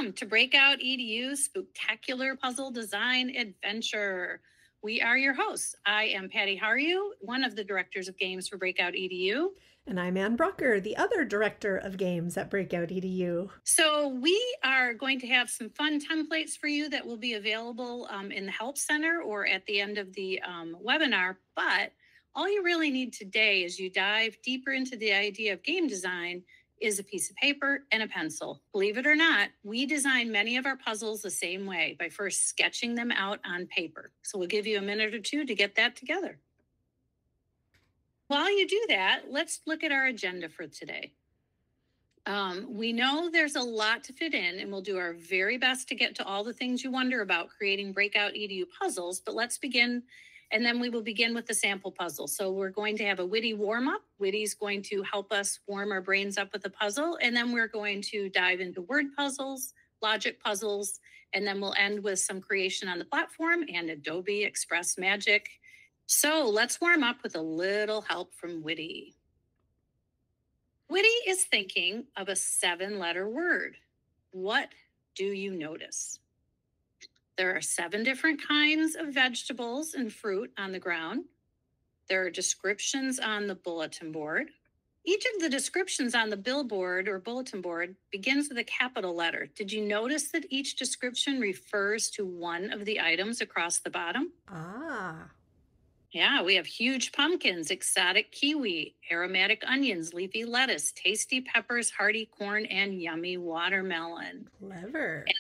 Welcome to Breakout EDU's Spook-tacular Puzzle Design Adventure. We are your hosts. I am Patti Harju, one of the directors of games for Breakout EDU. And I'm Ann Brucker, the other director of games at Breakout EDU. So we are going to have some fun templates for you that will be available in the Help Center or at the end of the webinar. But all you really need today as you dive deeper into the idea of game design is a piece of paper and a pencil. Believe it or not, we design many of our puzzles the same way by first sketching them out on paper. So we'll give you a minute or two to get that together. While you do that, let's look at our agenda for today. We know there's a lot to fit in, and we'll do our very best to get to all the things you wonder about creating Breakout EDU puzzles, but let's begin. And then we will begin with the sample puzzle. So we're going to have a Witty Warm-Up. Witty's going to help us warm our brains up with a puzzle. And then we're going to dive into word puzzles, logic puzzles, and then we'll end with some creation on the platform and Adobe Express Magic. So let's warm up with a little help from Witty. Witty is thinking of a 7-letter word. What do you notice? There are 7 different kinds of vegetables and fruit on the ground. There are descriptions on the bulletin board. Each of the descriptions on the billboard or bulletin board begins with a capital letter. Did you notice that each description refers to one of the items across the bottom? Yeah, we have huge pumpkins, exotic kiwi, aromatic onions, leafy lettuce, tasty peppers, hearty corn, and yummy watermelon. Clever. And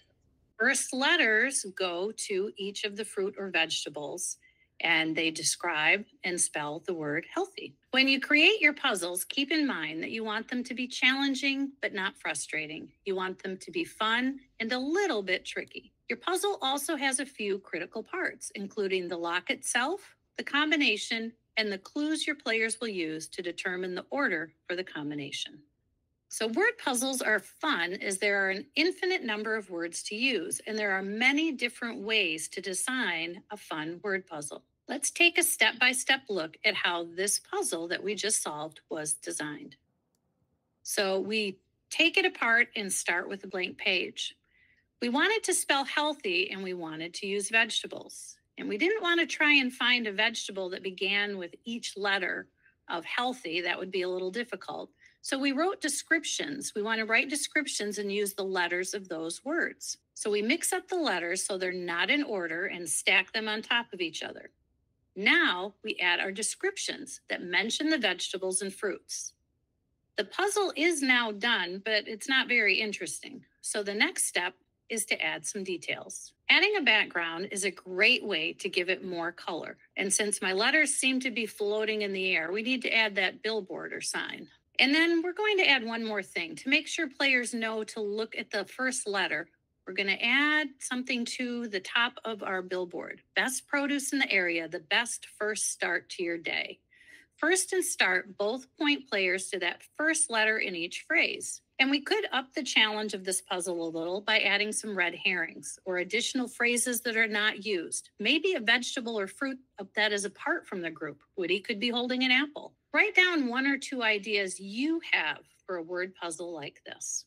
first letters go to each of the fruit or vegetables, and they describe and spell the word healthy. When you create your puzzles, keep in mind that you want them to be challenging, but not frustrating. You want them to be fun and a little bit tricky. Your puzzle also has a few critical parts, including the lock itself, the combination, and the clues your players will use to determine the order for the combination. So word puzzles are fun as there are an infinite number of words to use, and there are many different ways to design a fun word puzzle. Let's take a step-by-step look at how this puzzle that we just solved was designed. So we take it apart and start with a blank page. We wanted to spell healthy, and we wanted to use vegetables. And we didn't want to try and find a vegetable that began with each letter of healthy. That would be a little difficult. So we wrote descriptions. We want to write descriptions and use the letters of those words. So we mix up the letters so they're not in order and stack them on top of each other. Now we add our descriptions that mention the vegetables and fruits. The puzzle is now done, but it's not very interesting. So the next step is to add some details. Adding a background is a great way to give it more color. And since my letters seem to be floating in the air, we need to add that billboard or sign. And then we're going to add one more thing to make sure players know to look at the first letter. We're going to add something to the top of our billboard. Best produce in the area, the best first start to your day. First and start both point players to that first letter in each phrase. And we could up the challenge of this puzzle a little by adding some red herrings or additional phrases that are not used. Maybe a vegetable or fruit that is apart from the group. Witty could be holding an apple. Write down 1 or 2 ideas you have for a word puzzle like this.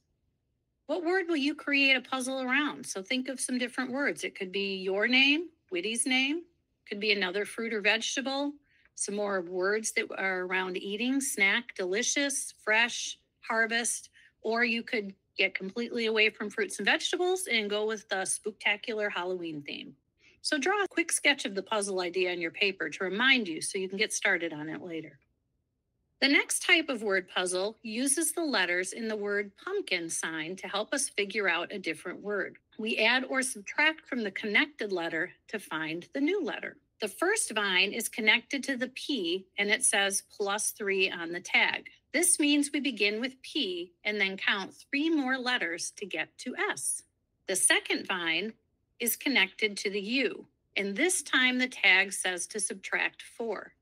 What word will you create a puzzle around? So think of some different words. It could be your name, Witty's name, could be another fruit or vegetable, some more words that are around eating, snack, delicious, fresh, harvest, or you could get completely away from fruits and vegetables and go with the spook-tacular Halloween theme. So draw a quick sketch of the puzzle idea on your paper to remind you so you can get started on it later. The next type of word puzzle uses the letters in the word pumpkin sign to help us figure out a different word. We add or subtract from the connected letter to find the new letter. The first vine is connected to the P and it says +3 on the tag. This means we begin with P and then count 3 more letters to get to S. The second vine is connected to the U, and this time the tag says to subtract 4.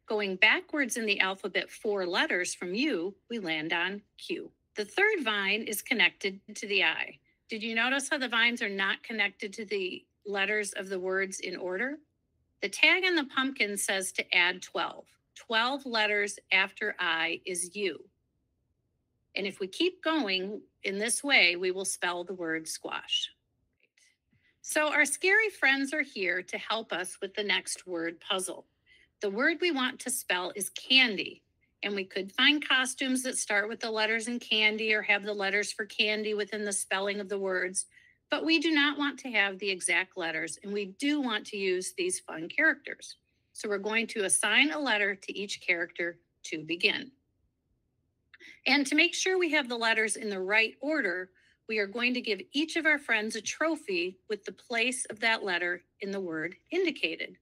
Going backwards in the alphabet 4 letters from U, we land on Q. The third vine is connected to the I. Did you notice how the vines are not connected to the letters of the words in order? The tag on the pumpkin says to add 12. 12 letters after I is U. And if we keep going, In this way, we will spell the word squash. So our scary friends are here to help us with the next word puzzle. The word we want to spell is candy. And we could find costumes that start with the letters in candy or have the letters for candy within the spelling of the words. But we do not want to have the exact letters, and we do want to use these fun characters. So we're going to assign a letter to each character to begin. And to make sure we have the letters in the right order, we are going to give each of our friends a trophy with the place of that letter in the word indicated.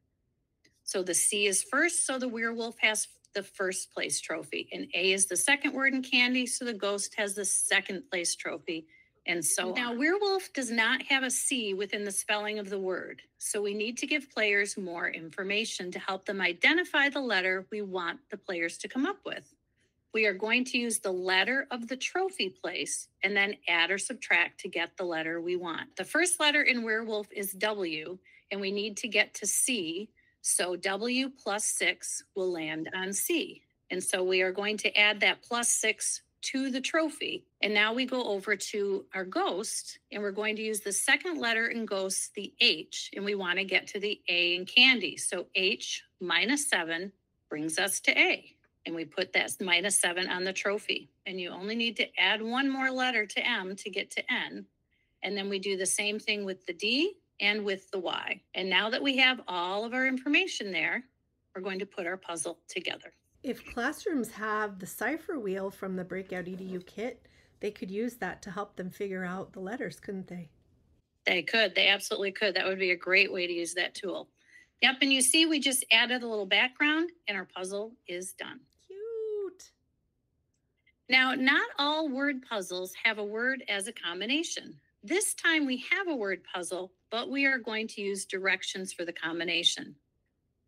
So the C is first, so the werewolf has the first place trophy. And A is the second word in candy, so the ghost has the second place trophy, and so on. Now, werewolf does not have a C within the spelling of the word, so we need to give players more information to help them identify the letter we want the players to come up with. We are going to use the letter of the trophy place and then add or subtract to get the letter we want. The first letter in werewolf is W, and we need to get to C, so W plus 6 will land on C. And so we are going to add that plus 6 to the trophy. And now we go over to our ghost, and we're going to use the second letter in ghost, the H, and we want to get to the A in candy. So H minus 7 brings us to A. And we put that minus 7 on the trophy. And you only need to add one more letter to M to get to N. And then we do the same thing with the D and with the Y. And now that we have all of our information there, we're going to put our puzzle together. If classrooms have the cipher wheel from the Breakout EDU kit, they could use that to help them figure out the letters, couldn't they? They could. They absolutely could. That would be a great way to use that tool. Yep, and you see we just added a little background and our puzzle is done. Cute. Now, not all word puzzles have a word as a combination. This time we have a word puzzle, but we are going to use directions for the combination.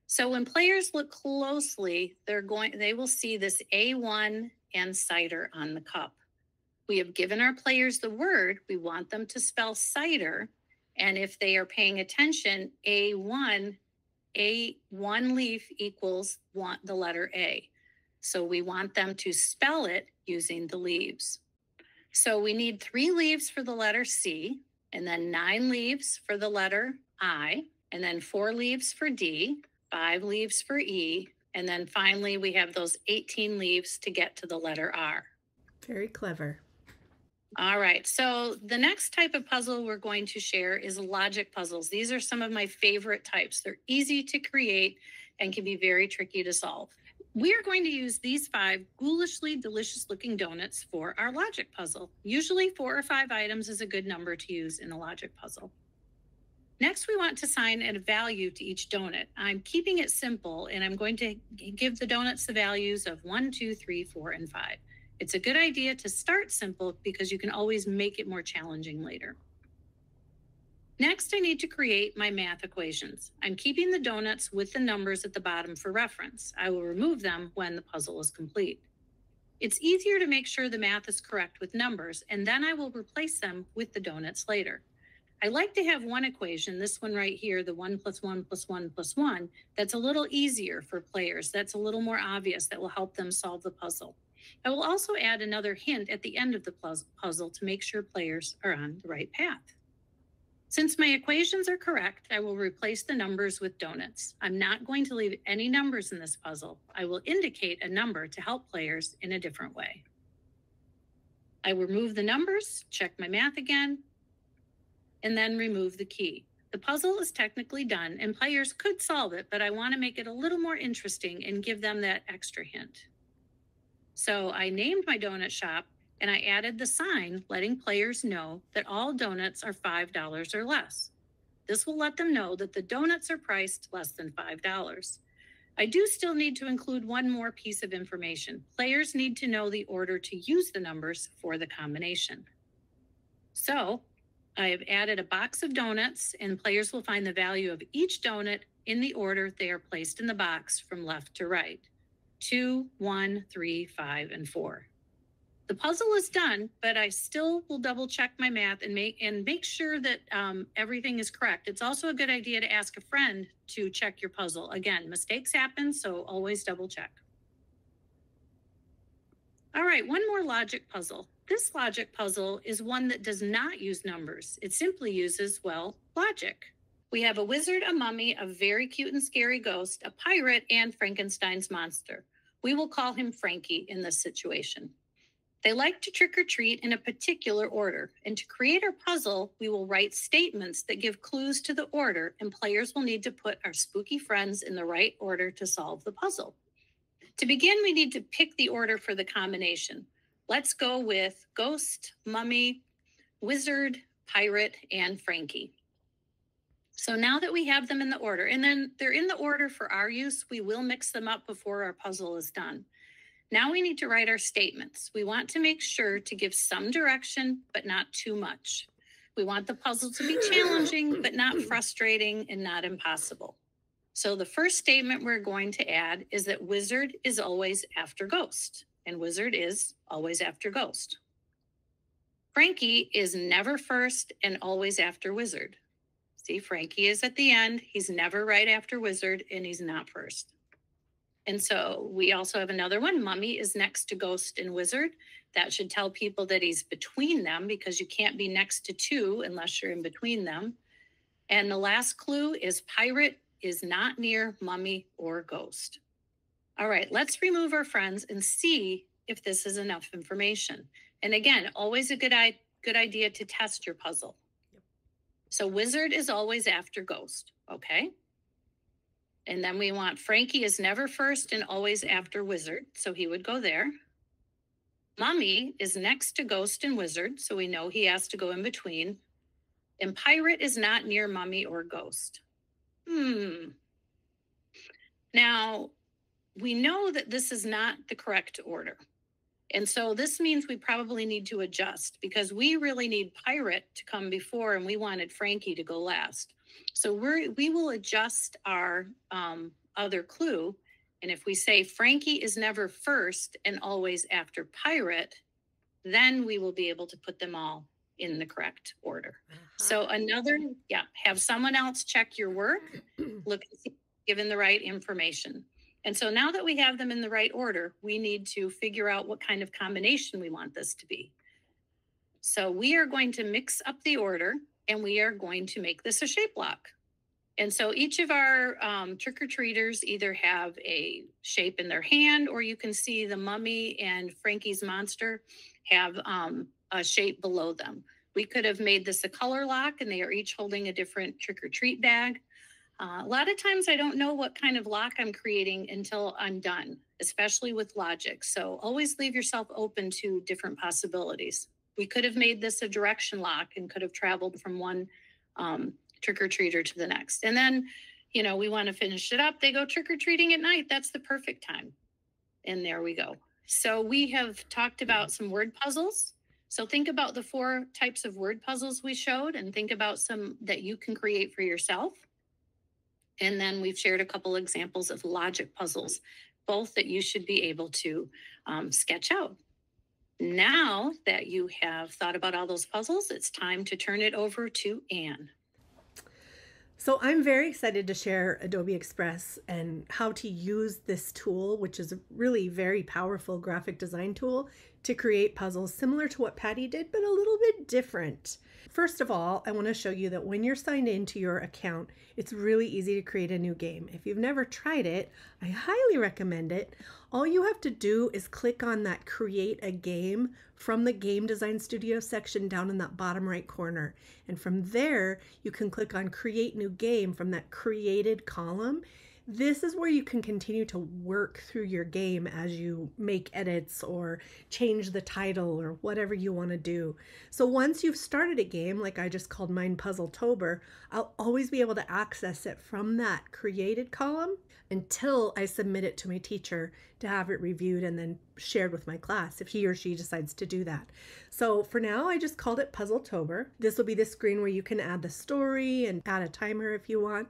So when players look closely, they will see this A1 and cider on the cup. We have given our players the word. We want them to spell cider. And if they are paying attention, one leaf equals the letter A. So we want them to spell it using the leaves. So we need 3 leaves for the letter C, and then 9 leaves for the letter I, and then 4 leaves for D, 5 leaves for E, and then finally we have those 18 leaves to get to the letter R. Very clever. All right, so the next type of puzzle we're going to share is logic puzzles. These are some of my favorite types. They're easy to create and can be very tricky to solve. We are going to use these 5 ghoulishly delicious looking donuts for our logic puzzle. Usually 4 or 5 items is a good number to use in a logic puzzle. Next, we want to assign a value to each donut. I'm keeping it simple, and I'm going to give the donuts the values of 1, 2, 3, 4, and 5. It's a good idea to start simple because you can always make it more challenging later. Next, I need to create my math equations. I'm keeping the donuts with the numbers at the bottom for reference. I will remove them when the puzzle is complete. It's easier to make sure the math is correct with numbers, and then I will replace them with the donuts later. I like to have one equation, this one right here, the 1 plus 1 plus 1 plus 1, that's a little easier for players. That's a little more obvious. That will help them solve the puzzle. I will also add another hint at the end of the puzzle to make sure players are on the right path. Since my equations are correct, I will replace the numbers with donuts. I'm not going to leave any numbers in this puzzle. I will indicate a number to help players in a different way. I will remove the numbers, check my math again, and then remove the key. The puzzle is technically done and players could solve it, but I want to make it a little more interesting and give them that extra hint. So I named my donut shop and I added the sign letting players know that all donuts are $5 or less. This will let them know that the donuts are priced less than $5. I do still need to include one more piece of information. Players need to know the order to use the numbers for the combination. So I have added a box of donuts, and players will find the value of each donut in the order they are placed in the box from left to right. 2, 1, 3, 5, and 4. The puzzle is done, but I still will double check my math and make sure that everything is correct. It's also a good idea to ask a friend to check your puzzle. Again, mistakes happen, so always double check. All right, one more logic puzzle. This logic puzzle is one that does not use numbers. It simply uses, well, logic. We have a wizard, a mummy, a very cute and scary ghost, a pirate, and Frankenstein's monster. We will call him Frankie in this situation. They like to trick or treat in a particular order, and to create our puzzle, we will write statements that give clues to the order, and players will need to put our spooky friends in the right order to solve the puzzle. To begin, we need to pick the order for the combination. Let's go with ghost, mummy, wizard, pirate, and Frankie. So now that we have them in the order, and then they're in the order for our use, we will mix them up before our puzzle is done. Now we need to write our statements. We want to make sure to give some direction, but not too much. We want the puzzle to be challenging, but not frustrating and not impossible. So the first statement we're going to add is that wizard is always after ghost, and wizard is always after ghost. Frankie is never first and always after wizard. See, Frankie is at the end. He's never right after wizard, and he's not first. And so we also have another one. Mummy is next to ghost and wizard. That should tell people that he's between them, because you can't be next to two unless you're in between them. And the last clue is pirate is not near mummy or ghost. All right, let's remove our friends and see if this is enough information. And again, always a good idea to test your puzzle. So wizard is always after ghost, okay? And then we want Frankie is never first and always after wizard, so he would go there. Mummy is next to ghost and wizard, so we know he has to go in between. And pirate is not near mummy or ghost. Now, we know that this is not the correct order. And so this means we probably need to adjust, because we really need pirate to come before and we wanted Frankie to go last. So we will adjust our other clue. And if we say Frankie is never first and always after pirate, then we will be able to put them all in the correct order. So have someone else check your work, look and see if you're given the right information. And so now that we have them in the right order, we need to figure out what kind of combination we want this to be. So we are going to mix up the order, and we are going to make this a shape lock. And so each of our trick-or-treaters either have a shape in their hand, or you can see the mummy and Frankie's monster have a shape below them. We could have made this a color lock, and they are each holding a different trick-or-treat bag. A lot of times I don't know what kind of lock I'm creating until I'm done, especially with logic. So always leave yourself open to different possibilities. We could have made this a direction lock and could have traveled from one trick-or-treater to the next. And then, we want to finish it up. They go trick-or-treating at night. That's the perfect time. And there we go. So we have talked about some word puzzles. So think about the 4 types of word puzzles we showed, and think about some that you can create for yourself. And then we've shared a couple examples of logic puzzles, both that you should be able to sketch out. Now that you have thought about all those puzzles, it's time to turn it over to Ann. So I'm very excited to share Adobe Express and how to use this tool, which is a really very powerful graphic design tool, to create puzzles similar to what Patti did, but a little bit different. First of all, I want to show you that when you're signed into your account, it's really easy to create a new game. If you've never tried it, I highly recommend it. All you have to do is click on that Create a Game from the Game Design Studio section down in that bottom right corner. And from there, you can click on Create New Game from that Created column. This is where you can continue to work through your game as you make edits or change the title or whatever you want to do. So once you've started a game, like I just called mine Puzzle-tober, I'll always be able to access it from that created column until I submit it to my teacher to have it reviewed and then shared with my class if he or she decides to do that. So for now, I just called it Puzzle-tober. This will be the screen where you can add the story and add a timer if you want.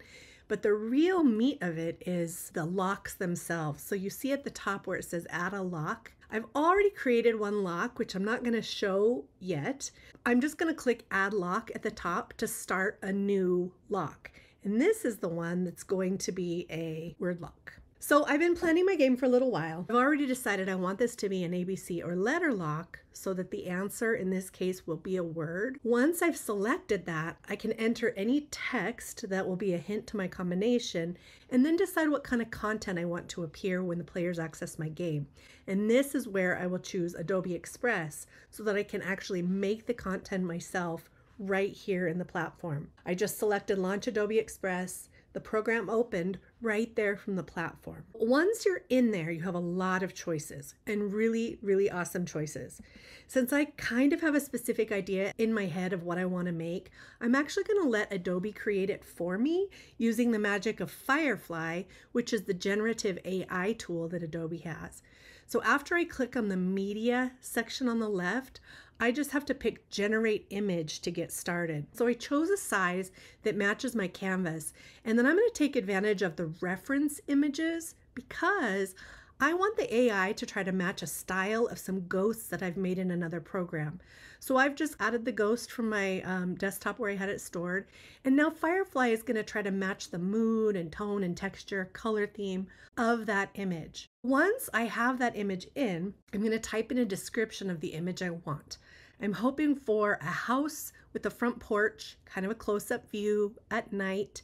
But the real meat of it is the locks themselves. So you see at the top where it says add a lock. I've already created one lock, which I'm not going to show yet. I'm just going to click add lock at the top to start a new lock. And this is the one that's going to be a word lock. So I've been planning my game for a little while. I've already decided I want this to be an ABC or letter lock so that the answer in this case will be a word. Once I've selected that, I can enter any text that will be a hint to my combination and then decide what kind of content I want to appear when the players access my game. And this is where I will choose Adobe Express so that I can actually make the content myself right here in the platform. I just selected Launch Adobe Express. The program opened right there from the platform. Once you're in there, you have a lot of choices and really, really awesome choices. Since I kind of have a specific idea in my head of what I want to make, I'm actually going to let Adobe create it for me using the magic of Firefly, which is the generative AI tool that Adobe has. So after I click on the media section on the left, I just have to pick generate image to get started. So I chose a size that matches my canvas, and then I'm going to take advantage of the reference images because I want the AI to try to match a style of some ghosts that I've made in another program. So I've just added the ghost from my desktop where I had it stored, and now Firefly is going to try to match the mood and tone and texture, color theme of that image. Once I have that image in, I'm going to type in a description of the image I want. I'm hoping for a house with a front porch, kind of a close-up view at night.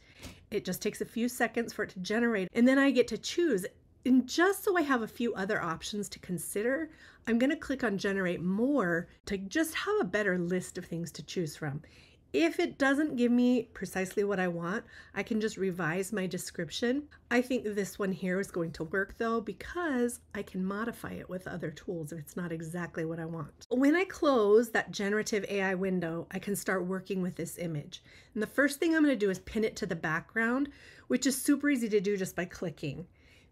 It just takes a few seconds for it to generate, and then I get to choose. And just so I have a few other options to consider, I'm going to click on Generate More to just have a better list of things to choose from. If it doesn't give me precisely what I want, I can just revise my description. I think this one here is going to work though because I can modify it with other tools if it's not exactly what I want. When I close that generative AI window, I can start working with this image. And the first thing I'm going to do is pin it to the background, which is super easy to do just by clicking.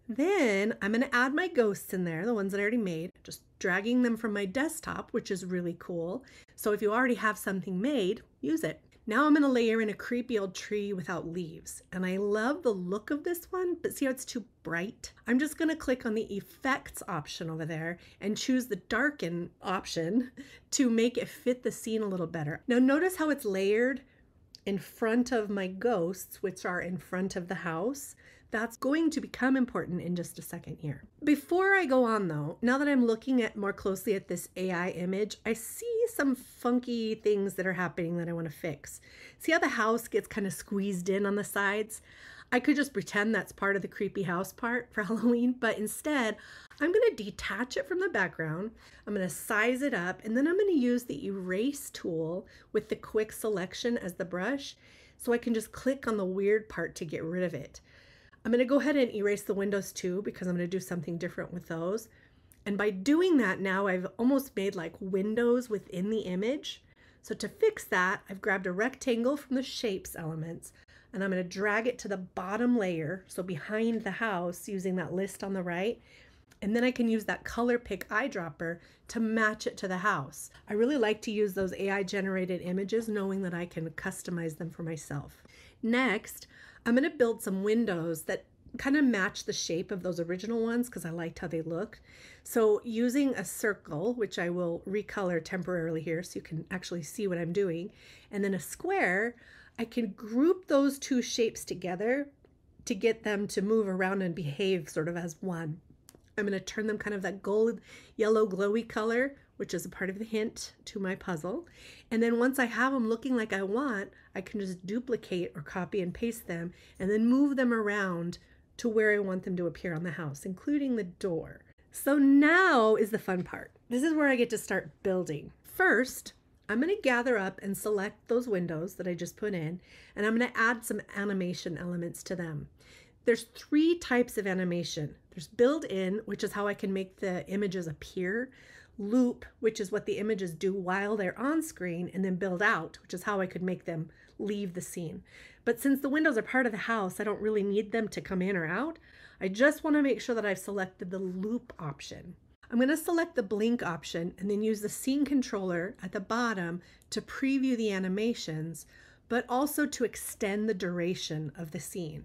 Then I'm going to add my ghosts in there, the ones that I already made, just dragging them from my desktop, which is really cool. So if you already have something made, use it. Now I'm going to layer in a creepy old tree without leaves. And I love the look of this one, but see how it's too bright? I'm just going to click on the effects option over there and choose the darken option to make it fit the scene a little better. Now notice how it's layered in front of my ghosts, which are in front of the house. That's going to become important in just a second here. Before I go on though, now that I'm looking at more closely at this AI image, I see some funky things that are happening that I want to fix. See how the house gets kind of squeezed in on the sides? I could just pretend that's part of the creepy house part for Halloween, but instead I'm going to detach it from the background. I'm going to size it up, and then I'm going to use the erase tool with the quick selection as the brush, so I can just click on the weird part to get rid of it. I'm going to go ahead and erase the windows too because I'm going to do something different with those. And by doing that now I've almost made like windows within the image. So to fix that, I've grabbed a rectangle from the shapes elements and I'm going to drag it to the bottom layer, so behind the house, using that list on the right. And then I can use that color pick eyedropper to match it to the house. I really like to use those AI generated images knowing that I can customize them for myself. Next, I'm going to build some windows that kind of match the shape of those original ones because I liked how they look. So using a circle, which I will recolor temporarily here so you can actually see what I'm doing, and then a square, I can group those two shapes together to get them to move around and behave sort of as one. I'm going to turn them kind of that gold yellow glowy color, which is a part of the hint to my puzzle. And then once I have them looking like I want, I can just duplicate or copy and paste them and then move them around to where I want them to appear on the house, including the door. So now is the fun part. This is where I get to start building. First, I'm going to gather up and select those windows that I just put in, and I'm going to add some animation elements to them. There's 3 types of animation. There's build in, which is how I can make the images appear. Loop, which is what the images do while they're on screen, and then build out, which is how I could make them leave the scene. But since the windows are part of the house, I don't really need them to come in or out. I just want to make sure that I've selected the loop option. I'm going to select the blink option and then use the scene controller at the bottom to preview the animations, but also to extend the duration of the scene.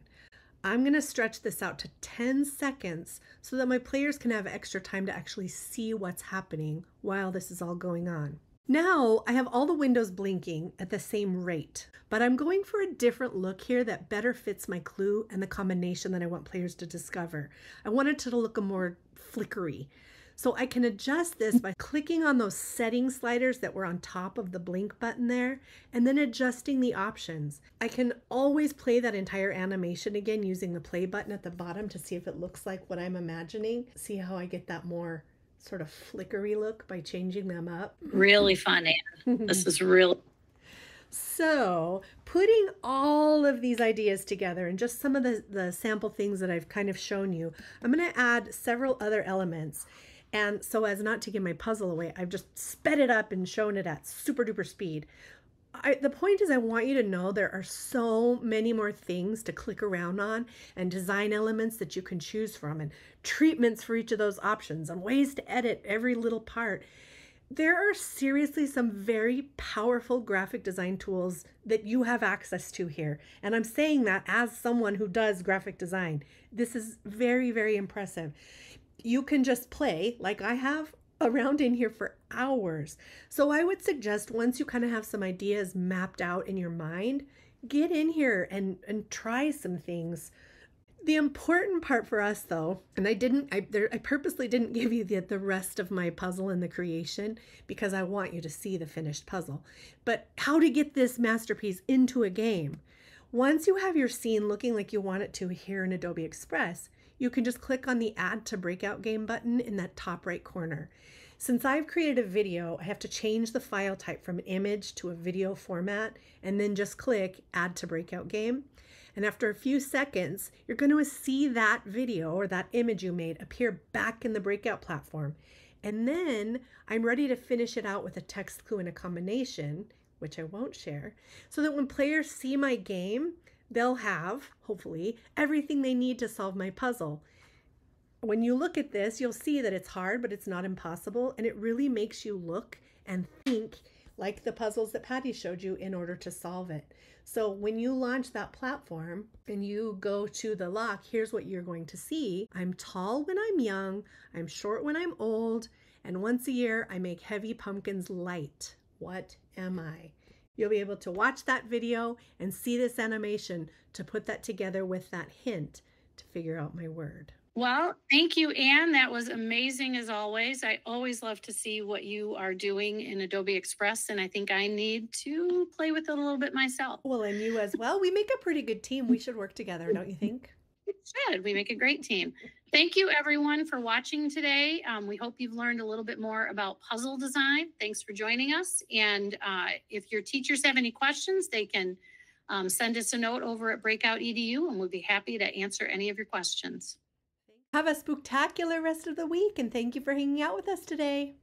I'm going to stretch this out to 10 seconds so that my players can have extra time to actually see what's happening while this is all going on. Now I have all the windows blinking at the same rate, but I'm going for a different look here that better fits my clue and the combination that I want players to discover. I want it to look a more flickery. So I can adjust this by clicking on those setting sliders that were on top of the blink button there, and then adjusting the options. I can always play that entire animation again using the play button at the bottom to see if it looks like what I'm imagining. See how I get that more sort of flickery look by changing them up. Really fun, Ann. This is really So, putting all of these ideas together and just some of the sample things that I've kind of shown you, I'm going to add several other elements. And so as not to give my puzzle away, I've just sped it up and shown it at super duper speed. The point is I want you to know there are so many more things to click around on and design elements that you can choose from and treatments for each of those options and ways to edit every little part. There are seriously some very powerful graphic design tools that you have access to here. And I'm saying that as someone who does graphic design. This is very, very impressive. You can just play like I have around in here for hours. So I would suggest once you kind of have some ideas mapped out in your mind, get in here and try some things. The important part for us though, and I purposely didn't give you the rest of my puzzle in the creation because I want you to see the finished puzzle, but how to get this masterpiece into a game. Once you have your scene looking like you want it to here in Adobe Express, you can just click on the Add to Breakout Game button in that top right corner. Since I've created a video, I have to change the file type from an image to a video format and then just click Add to Breakout Game. And after a few seconds, you're going to see that video or that image you made appear back in the Breakout platform. And then I'm ready to finish it out with a text clue and a combination, which I won't share, so that when players see my game, they'll have, hopefully, everything they need to solve my puzzle. When you look at this, you'll see that it's hard, but it's not impossible, and it really makes you look and think like the puzzles that Patti showed you in order to solve it. So when you launch that platform and you go to the lock, here's what you're going to see. I'm tall when I'm young, I'm short when I'm old, and once a year I make heavy pumpkins light. What am I? You'll be able to watch that video and see this animation to put that together with that hint to figure out my word. Well, thank you, Ann. That was amazing as always. I always love to see what you are doing in Adobe Express, and I think I need to play with it a little bit myself. Well, and you as well. We make a pretty good team. We should work together, don't you think? We should. We make a great team. Thank you, everyone, for watching today. We hope you've learned a little bit more about puzzle design. Thanks for joining us. And if your teachers have any questions, they can send us a note over at Breakout EDU, and we'll be happy to answer any of your questions. Have a spooktacular rest of the week, and thank you for hanging out with us today.